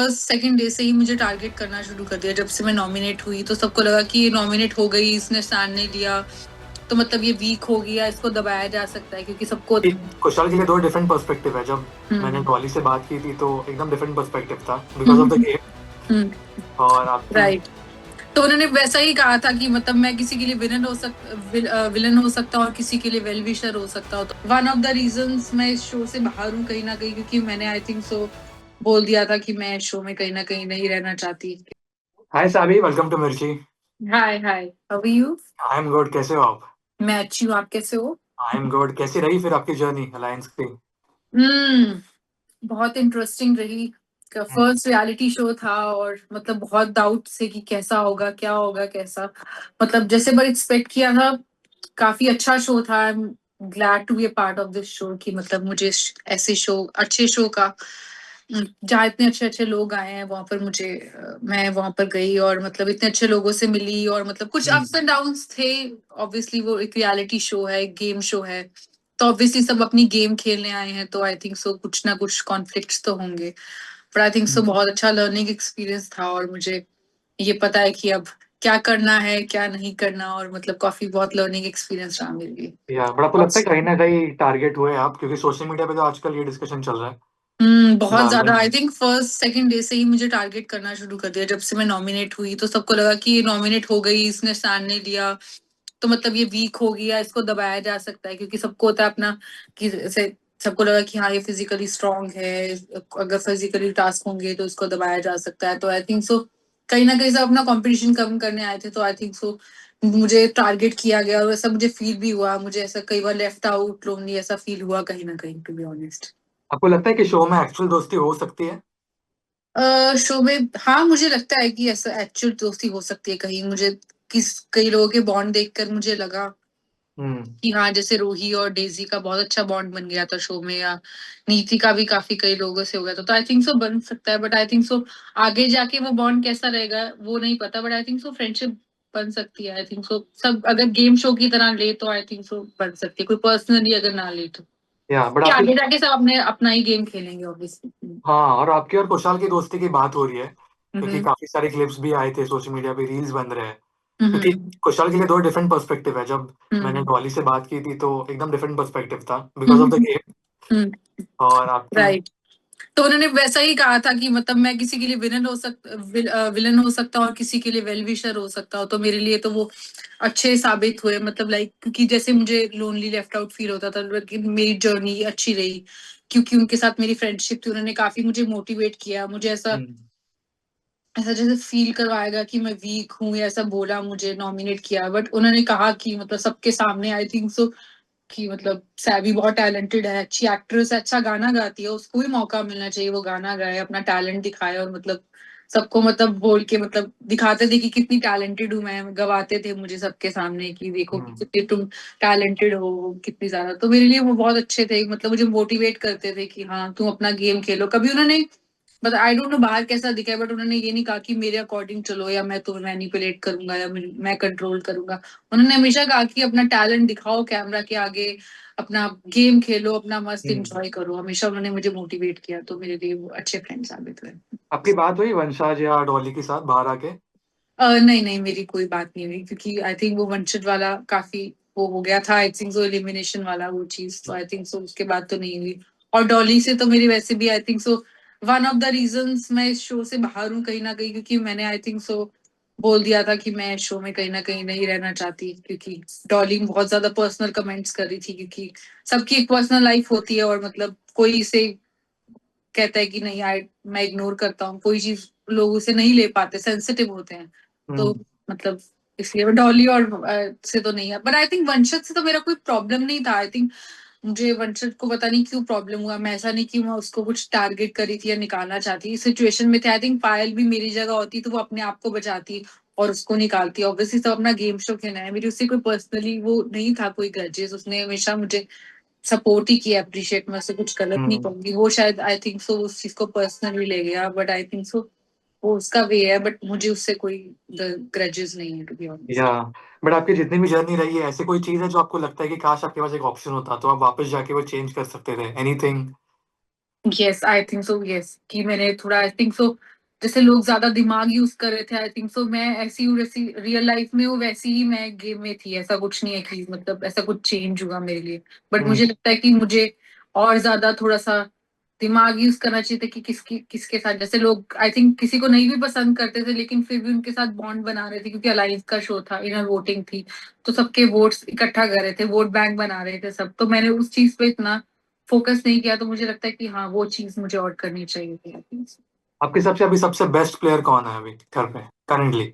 First second day से ही मुझे target करना शुरू कर दिया। जब से मैं नॉमिनेट हुई तो सबको लगा कि ये नॉमिनेट हो गई, इसने स्टैंड नहीं लिया तो मतलब ये वीक हो गया, इसको दबाया जा सकता है क्योंकि सबको कुशाल के लिए दो डिफरेंट पर्सपेक्टिव है। जब मैंने डॉली से बात की थी तो एकदम डिफरेंट पर्सपेक्टिव था बिकॉज ऑफ द गेम। और आपकी राइट। तो उन्होंने वैसा ही कहा था कि मतलब मैं किसी के लिए विलन हो सकता और किसी के लिए वेल विशर हो सकता हूँ। तो वन ऑफ द रीजंस मैं इस शो से बाहर हूँ कहीं ना कहीं, क्योंकि मैंने आई थिंक सो बोल दिया था कि मैं शो में कहीं ना कहीं नहीं रहना चाहती। हाय Sabi, welcome to Mirchi. Hi hi, how are you? I am good, कैसे हो आप? मैं अच्छी हूँ, आप कैसे हो? I am good. कैसी रही फिर आपकी जर्नी अलायंस की? बहुत इंटरेस्टिंग रही। फर्स्ट रियलिटी शो था और मतलब बहुत डाउट से कि कैसा होगा, क्या होगा, कैसा मतलब जैसे पर एक्सपेक्ट किया था। काफी अच्छा शो था। I am glad to be a part of this show कि मतलब मुझे ऐसे शो, अच्छे शो का जहाँ इतने अच्छे अच्छे लोग आए हैं वहां पर मुझे मैं वहां पर गई और मतलब इतने अच्छे लोगों से मिली और मतलब कुछ अप्स एंड डाउन्स थे। ऑब्वियसली वो एक रियलिटी शो है, एक गेम शो है, तो ऑब्वियसली सब अपनी गेम खेलने आए हैं, तो आई थिंक सो कुछ ना कुछ कॉन्फ्लिक्ट्स तो होंगे। पर आई थिंक सो बहुत अच्छा लर्निंग एक्सपीरियंस था और मुझे ये पता है कि अब क्या करना है, क्या नहीं करना, और मतलब काफी बहुत लर्निंग एक्सपीरियंस रहा मेरे लिए। या बट आपको लगता है कहीं ना कहीं टारगेट हुए आप, क्योंकि सोशल मीडिया पे तो आजकल ये डिस्कशन चल रहा है। बहुत ज्यादा। Darling. I think first second day से ही मुझे टारगेट करना शुरू कर दिया। जब से मैं नॉमिनेट हुई तो सबको लगा कि ये नॉमिनेट हो गई, इसने स्टैंड नहीं लिया तो मतलब ये वीक हो गया, इसको दबाया जा सकता है, क्योंकि सबको होता है अपना कि जैसे सबको लगा कि हाँ ये फिजिकली स्ट्रांग है, अगर फिजिकली टास्क होंगे तो इसको दबाया जा सकता है। तो आई थिंक सो कहीं ना कहीं सब अपना कंपटीशन कम करने आए थे, तो आई थिंक सो मुझे टारगेट किया गया और ऐसा मुझे फील भी हुआ। मुझे ऐसा कई बार लेफ्ट आउट, लोनली ऐसा फील हुआ कहीं ना कहीं, टू बी ऑनेस्ट। आपको लगता है कि शो में एक्चुअल दोस्ती हो सकती है? शो में हाँ, मुझे लगता है कि ऐसा एक्चुअल दोस्ती हो सकती है कहीं। मुझे कई लोगों के बॉन्ड देखकर मुझे लगा हम्म। कि हाँ, जैसे रूही और डेजी का बहुत अच्छा बॉन्ड बन गया था शो में, या नीति का भी काफी कई लोगों से हो गया था, तो आई थिंक सो बन सकता है। बट आई थिंक सो आगे जाके वो बॉन्ड कैसा रहेगा वो नहीं पता, but I think so friendship बन सकती है। आई थिंक सो सब अगर गेम शो की तरह ले तो आई थिंक सो बन सकती है, कोई पर्सनली अगर ना ले तो। या बट कि आपकी। आगे जाके सब अपने अपना ही गेम खेलेंगे ऑब्वियसली। हाँ, और आपकी और कुशाल की दोस्ती की बात हो रही है क्योंकि हम्म काफी सारे क्लिप्स भी आए थे, सोशल मीडिया पे रील्स बन रहे हैं। क्योंकि हम्म कुशाल के लिए दो डिफरेंट पर्सपेक्टिव है। जब मैंने हम्म डॉली से बात की थी तो एकदम डिफरेंट पर्सपेक्टिव था बिकॉज ऑफ द गेम। हम्म और आपकी राइट। तो उन्होंने वैसा ही कहा था कि मतलब मैं किसी के लिए विलन हो सकता और किसी के लिए वेल विशर हो सकता हूँ, तो मेरे लिए तो वो अच्छे साबित हुए। मतलब लाइक क्योंकि जैसे मुझे लोनली लेफ्ट आउट फील होता था, लेकिन मेरी जर्नी अच्छी रही क्योंकि उनके साथ मेरी फ्रेंडशिप थी। उन्होंने काफी मुझे मोटिवेट किया, मुझे ऐसा हम्म, ऐसा जैसे फील करवाएगा कि मैं वीक हूँ, या ऐसा बोला, मुझे नॉमिनेट किया। बट उन्होंने कहा कि मतलब सबके सामने आई थिंक सो कि मतलब सैवी बहुत टैलेंटेड है, अच्छी एक्ट्रेस है, अच्छा गाना गाती है, उसको भी मौका मिलना चाहिए, वो गाना गाए, अपना टैलेंट दिखाए, और मतलब सबको मतलब बोल के मतलब दिखाते थे कि कितनी टैलेंटेड हूँ मैं। गवाते थे मुझे सबके सामने कि देखो कि हम्म, कितनी तुम टैलेंटेड हो, कितनी ज्यादा। तो मेरे लिए वो बहुत अच्छे थे, मतलब मुझे मोटिवेट करते थे कि हाँ तुम अपना गेम खेलो। कभी उन्होंने बट आई डोंट नो बाहर कैसा दिखा है, बट उन्होंने ये नहीं कहा कि मेरे अकॉर्डिंग चलो या मैं तुम्हें मैनिपुलेट करूंगा या मैं कंट्रोल करूंगा। उन्होंने हमेशा कहा कि अपना टैलेंट दिखाओ कैमरा के आगे, अपना गेम खेलो, अपना मस्त हम्म। एंजॉय करो। हमेशा उन्होंने मुझे मोटिवेट किया, तो मेरे लिए वो अच्छे फ्रेंड साबित हुए। आपकी बात हुई वंशाज या डॉली के साथ बाहर आके? नहीं नहीं, मेरी कोई बात नहीं हुई क्योंकि आई थिंक वो वंशित वाला काफी वो हो गया था। आई थिंक सो एलिमिनेशन वाला वो चीज, तो आई थिंक सो उसके बाद तो नहीं हुई। और डॉली से तो मेरी वैसे भी आई think so one of the reasons मैं इस शो से बाहर हूँ कहीं ना कहीं, क्योंकि मैंने आई थिंक सो बोल दिया था कि मैं शो में कहीं ना कहीं नहीं रहना चाहती, क्योंकि डॉली बहुत ज्यादा पर्सनल कमेंट्स कर रही थी। क्योंकि सबकी एक पर्सनल लाइफ होती है और मतलब कोई इसे कहता है कि नहीं, मैं इग्नोर करता हूँ कोई चीज, लोग उसे नहीं ले पाते, सेंसिटिव होते हैं। तो हम्म, मतलब इसलिए डॉली और से तो नहीं है। बट आई थिंक वंशज से तो मेरा कोई प्रॉब्लम नहीं था। आई थिंक मुझे वंशज को पता नहीं क्यों प्रॉब्लम हुआ। मैं ऐसा नहीं कि मैं उसको कुछ टारगेट करी थी या निकालना चाहती, इस सिचुएशन में थे। आई थिंक पायल भी मेरी जगह होती तो वो अपने आप को बचाती और उसको निकालती। ऑब्वियसली सब अपना गेम शो खेलना है, मेरी उससे कोई पर्सनली वो नहीं था, कोई ग्रजेस। उसने हमेशा मुझे सपोर्ट ही किया, अप्रिशिएट। मैं उससे कुछ गलत नहीं हम्म। कहूंगी। वो शायद आई थिंक सो उस चीज को पर्सनली ले गया, बट आई थिंक सो वो उसका वे है, बट मुझे उससे कोई ग्रजेस नहीं है, टू बी या ऑनेस्ट। बट आपकी जितनी भी जर्नी रही है, ऐसी कोई चीज है जो आपको लगता है कि काश आपके पास एक ऑप्शन होता तो आप वापस जाके वो चेंज कर सकते थे? एनीथिंग? यस, आई थिंक सो, यस, कि मैंने थोड़ा आई थिंक सो जैसे लोग ज्यादा दिमाग यूज कर रहे थे, आई थिंक सो मैं ऐसी हूँ, जैसी रियल लाइफ में हूँ वैसी ही मैं गेम में थी। ऐसा कुछ नहीं है कि मतलब ऐसा कुछ चेंज हुआ मेरे लिए, बट मुझे लगता है कि मुझे और ज्यादा थोड़ा सा दिमाग यूज करना चाहिए था कि किसके साथ, जैसे लोग आई थिंक किसी को नहीं भी पसंद करते थे लेकिन फिर भी उनके साथ बॉन्ड बना रहे थे, क्योंकि अलायंस का शो था, इनर वोटिंग थी, तो सबके वोट्स इकट्ठा कर रहे थे, वोट बैंक बना रहे थे सब, तो मैंने उस चीज पे इतना फोकस नहीं किया। तो मुझे लगता है कि हाँ, वो चीज मुझे और करनी चाहिए थी आई थिंक। आपके हिसाब से अभी सबसे बेस्ट प्लेयर कौन है अभी घर पे currently?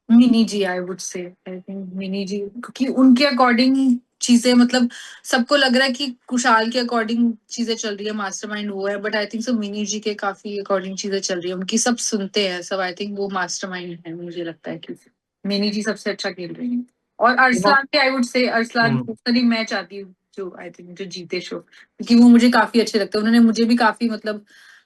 Mini ji, I would say, I think mini जी, क्योंकि उनके अकॉर्डिंग चीजें मतलब सबको लग रहा है कि कुशाल के अकॉर्डिंग चीजें चल रही है, मास्टरमाइंड वो है, but I think so Mini ji के काफी अकॉर्डिंग चीजें चल रही है, उनकी सब सुनते हैं सब, आई थिंक वो मास्टरमाइंड है, मुझे लगता है कि मिनी जी सबसे अच्छा खेल रही है। और अरसलान के, आई वुड से अरसलान पर्सनली मैं चाहती हूँ जो आई थिंक जो जीते शो, क्योंकि वो मुझे काफी अच्छे लगते हैं, उन्होंने मुझे भी काफी मतलब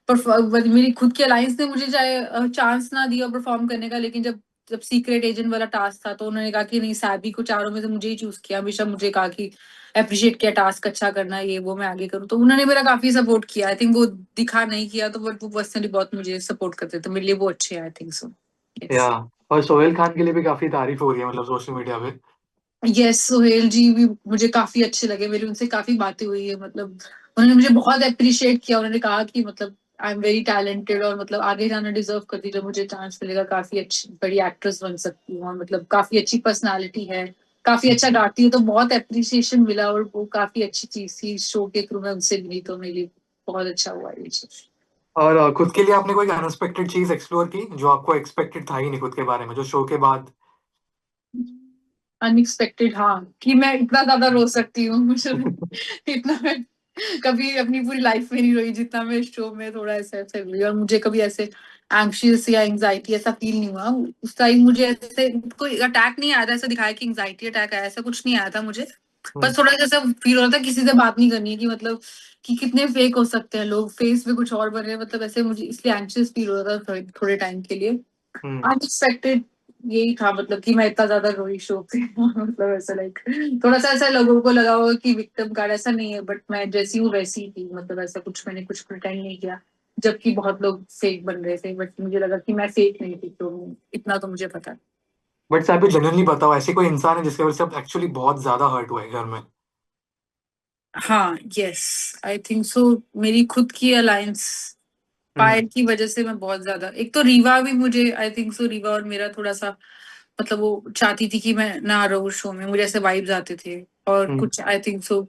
मेरी खुद की अलायंस ने मुझे चाहे चांस ना दिया परफॉर्म करने का, लेकिन जब जब सीक्रेट एजेंट वाला टास्क था तो उन्होंने कहा कि नहीं, सैबी को चारों में से मुझे ही चूज किया, हमेशा मुझे कहा कि अप्रिशिएट किया, टास्क अच्छा करना, ये वो मैं आगे करूँ, तो उन्होंने मेरा काफी सपोर्ट किया। आई थिंक वो दिखा नहीं किया तो, बट वो पर्सनली बहुत मुझे सपोर्ट करते थे, मेरे लिए वो अच्छे हैं, आई थिंक सो। या और सोहेल खान के लिए भी काफी तारीफ हो रही है मतलब सोशल मीडिया पे। यस, सोहेल जी भी मुझे काफी अच्छे लगे, मेरी उनसे काफी बातें हुई है, मतलब उन्होंने मुझे बहुत अप्रिशिएट किया, उन्होंने कहा कि मतलब आई एम वेरी टैलेंटेड और मतलब आगे जाना डिजर्व करती, जब मुझे चांस मिलेगा काफी अच्छी बड़ी एक्ट्रेस बन सकती हूँ, और मतलब काफी अच्छी पर्सनालिटी है, काफी अच्छा गाती हूँ, तो बहुत अप्रिसिएशन मिला और वो काफी अच्छी चीज थी, शो के थ्रू मैं उनसे मिली, तो मेरे लिए बहुत अच्छा हुआ ये चीज। और खुद के लिए आपने कोई अनएक्सपेक्टेड चीज एक्सप्लोर की जो आपको एक्सपेक्टेड था ही नहीं खुद के बारे में, जो शो के बाद? अनएक्सपेक्टेड, हाँ, कि मैं इतना ज्यादा रो सकती हूँ, मुझे इतना मैं कभी अपनी पूरी लाइफ में नहीं रोई जितना मैं शो में थोड़ा ऐसे ऐसे हुई, और मुझे कभी ऐसे एंग्शियस या एंजाइटी ऐसा फील नहीं हुआ उस टाइम, मुझे ऐसे कोई अटैक नहीं आया था, ऐसा दिखाया कि एंजाइटी अटैक आया, ऐसा कुछ नहीं आया था मुझे, बस थोड़ा जैसा फील हो रहा था किसी से बात नहीं करनी है, कि मतलब कि कितने फेक हो सकते हैं लोग, फेस पे कुछ और बन रहे हैं, मतलब ऐसे मुझे इसलिए एंग्शियस फील हो रहा था थोड़े टाइम के लिए। अनएक्सपेक्टेड यही था, मतलब कि मैं इतना ज्यादा रोई शो पे मतलब ऐसा लाइक थोड़ा सा ऐसा लोगों को लगा होगा कि विक्टिम कार्ड, ऐसा नहीं है, बट मैं जैसी हूँ वैसी ही थी, मतलब ऐसा कुछ मैंने कुछ प्रिटेंड नहीं किया, जबकि बहुत लोग फेक बन रहे थे, बट मुझे लगा कि मैं फेक नहीं थी, तो इतना तो मुझे पता। बट साहब जनरली बताओ, ऐसे कोई इंसान है जिसके वजह से आप एक्चुअली बहुत ज्यादा हर्ट हुए घर में? हाँ, यस, आई थिंक सो, मेरी खुद की अलायंस पायल की वजह से मैं बहुत ज्यादा, एक तो रीवा भी मुझे आई थिंक सो, रीवा और मेरा थोड़ा सा मतलब वो चाहती थी कि मैं ना रहूं शो में, मुझे ऐसे वाइब्स आते थे, और कुछ आई थिंक सो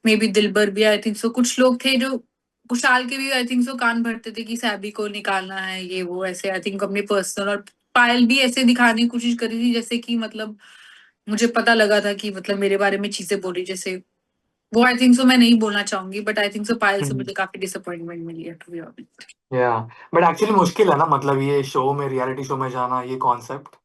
मे बी दिलबर भी, आई थिंक सो कुछ लोग थे जो कुशाल के भी आई थिंक सो कान भरते थे कि सैबी को निकालना है, ये वो ऐसे आई थिंक अपने पर्सनल, और पायल भी ऐसे दिखाने की कोशिश करी थी जैसे कि मतलब मुझे पता लगा था कि मतलब मेरे बारे में चीजें बोली, जैसे वो आई थिंक सो मैं नहीं बोलना चाहूंगी, बट आई थिंक सो पायल से मुझे काफी डिसअपॉइंटमेंट मिली है, टू बी ऑनेस्ट। या बट एक्चुअली मुश्किल है ना, मतलब ये शो में, रियलिटी शो में जाना, ये कॉन्सेप्ट।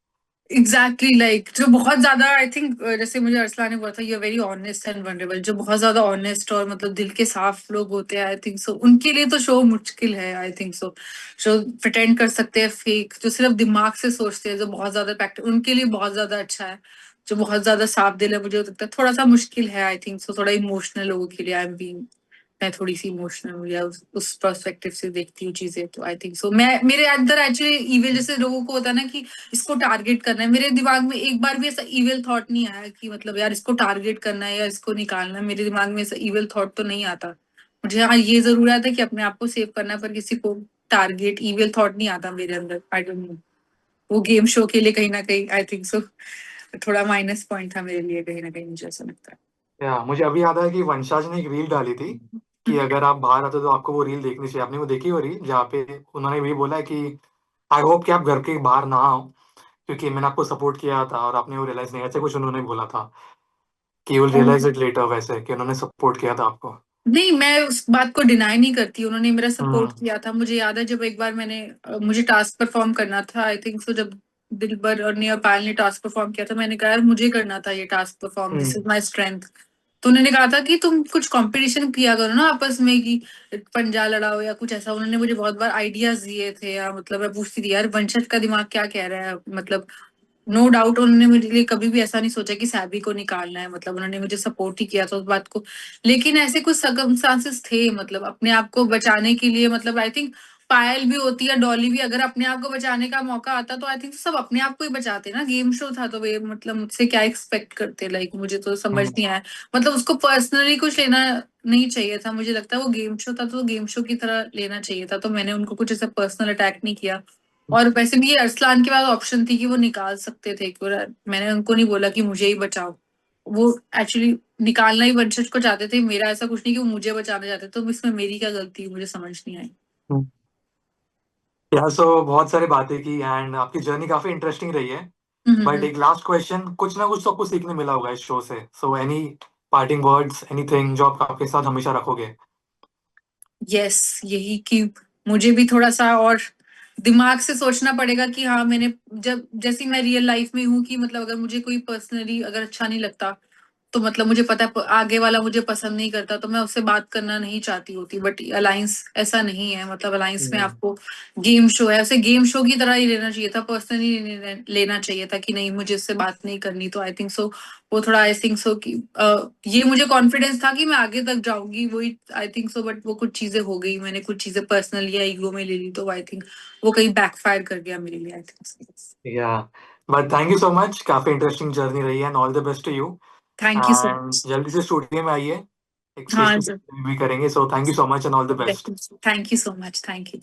एग्जैक्टली लाइक जो बहुत ज्यादा आई थिंक जैसे मुझे अरसलान ने बोला था, you very honest and vulnerable, जो बहुत ज्यादा ऑनेस्ट और मतलब दिल के साफ लोग होते हैं, आई थिंक सो उनके लिए तो शो मुश्किल है, आई थिंक सो जो प्रिटेंड कर सकते हैं फेक, जो सिर्फ दिमाग से सोचते हैं, जो बहुत ज्यादा प्रैक्टिस, उनके लिए बहुत ज्यादा अच्छा है, जो बहुत ज्यादा साफ दिल है, मुझे लगता है थोड़ा सा मुश्किल है, आई थिंक सो थोड़ा इमोशनल लोगों के लिए, आई एम बीइंग मैं थोड़ी सी इमोशनल हूँ, या उस पर्सपेक्टिव से देखती हूँ चीजें, तो आई थिंक सो मैं मेरे अंदर एक्चुअली इविल, जैसे लोगों को होता है ना कि इसको टारगेट करना है, मेरे दिमाग में एक बार भी ऐसा इविल थॉट नहीं आया कि मतलब यार इसको टारगेट करना है या इसको निकालना है, मेरे दिमाग में ऐसा इविल थॉट तो नहीं आता मुझे। हाँ, ये जरूर आता है कि अपने आप को सेव करना, पर किसी को टारगेट इविल थॉट नहीं आता मेरे अंदर, आई डोंट नो, वो गेम शो के लिए कहीं ना कहीं आई थिंक सो थोड़ा माइनस पॉइंट था मेरे लिए, कहीं ना कहीं मुझे ऐसा लगता या मुझे अभी याद आया कि वंशाज ने एक रील डाली थी है। कि अगर आप बाहर आते तो आपको वो रील देखनी चाहिए। आपने वो देखी, वो रील जहाँ पे उन्होंने भी बोला है कि आई होप कि आप घर के बाहर ना आओ, क्योंकि मैंने आपको सपोर्ट किया था और आपने वो रियलाइज नहीं, ऐसे कुछ उन्होंने बोला था कि you will realize it later, वैसे कि उन्होंने सपोर्ट किया था आपको। नहीं, मैं उस बात को डिनाई नहीं करती, उन्होंने मेरा सपोर्ट हम्म। किया था, मुझे याद है जब एक बार मुझे टास्क परफॉर्म करना था, आई थिंक सो जब दिलबर और निया पायल ने टास्क परफॉर्म किया था, मैंने कहा यार मुझे करना था ये task perform, this is hmm. My strength, तो उन्होंने कहा था कि तुम कुछ कंपटीशन किया करो ना आपस में, कि पंजा लड़ाओ या कुछ ऐसा, उन्होंने मुझे बहुत बार आइडियाज दिए थे, या मतलब मैं पूछती थी यार वंशज का दिमाग क्या कह रहा है, मतलब नो डाउट उन्होंने मेरे लिए कभी भी ऐसा नहीं सोचा कि सैबी को निकालना है, मतलब उन्होंने मुझे सपोर्ट ही किया था उस बात को, लेकिन ऐसे कुछ सर्कमस्टांसेस थे मतलब अपने आप को बचाने के लिए, मतलब आई थिंक पायल भी होती है, डॉली भी, अगर अपने आप को बचाने का मौका आता तो आई थिंक सब अपने आप को ही बचाते ना। गेम शो था तो वे मतलब मुझसे क्या एक्सपेक्ट करते, लाइक मुझे तो समझ हम्म, नहीं आया। मतलब उसको पर्सनली कुछ लेना नहीं चाहिए था, मुझे लगता है वो गेम शो था तो गेम शो की तरह लेना चाहिए था, तो मैंने उनको कुछ ऐसा पर्सनल अटैक नहीं किया। और वैसे भी ये अरसलान के पास ऑप्शन थी कि वो निकाल सकते थे, मैंने उनको नहीं बोला कि मुझे ही बचाओ। वो एक्चुअली निकालना ही वंशज को चाहते थे, मेरा ऐसा कुछ नहीं कि वो मुझे बचाना चाहते, तो इसमें मेरी क्या गलती है, मुझे समझ नहीं आई। हम्म। यार सो बहुत सारी बातें की एंड आपकी जर्नी काफी इंटरेस्टिंग रही है। बट हम्म। एक लास्ट क्वेश्चन, कुछ ना कुछ तो आपको सीखने मिला होगा इस शो से, so any parting words, anything जो आप आपके साथ हमेशा रखोगे? यस, यही कि मुझे भी थोड़ा सा और दिमाग से सोचना पड़ेगा कि हाँ मैंने, जब जैसी मैं रियल लाइफ में हूँ कि मतलब अगर मुझे कोई पर्सनली अगर अच्छा नहीं लगता, तो मतलब मुझे पता है आगे वाला मुझे पसंद नहीं करता, तो मैं उससे बात करना नहीं चाहती होती। बट अलायंस ऐसा नहीं है, मतलब अलायंस में हम्म, आपको गेम शो है, उसे गेम शो की तरह ही लेना चाहिए था, पर्सनली लेना चाहिए था कि नहीं मुझे इससे बात नहीं करनी। तो आई थिंक सो वो थोड़ा, आई थिंक सो कि ये मुझे कॉन्फिडेंस था कि मैं आगे तक जाऊंगी, वही आई थिंक सो। बट वो कुछ चीजें हो गई, मैंने कुछ चीजें पर्सनली या ईगो में ले ली, तो आई थिंक वो कहीं बैकफायर कर गया मेरे लिए, I think. Yeah but thank you so much, काफी इंटरेस्टिंग जर्नी रही है and all the best to you. Thank you so and much. जल्दी से स्टूडियो में आइए, एक फेस हाँ टू सर, फेस भी करेंगे, so thank you so much and all the best. Thank you so much, thank you.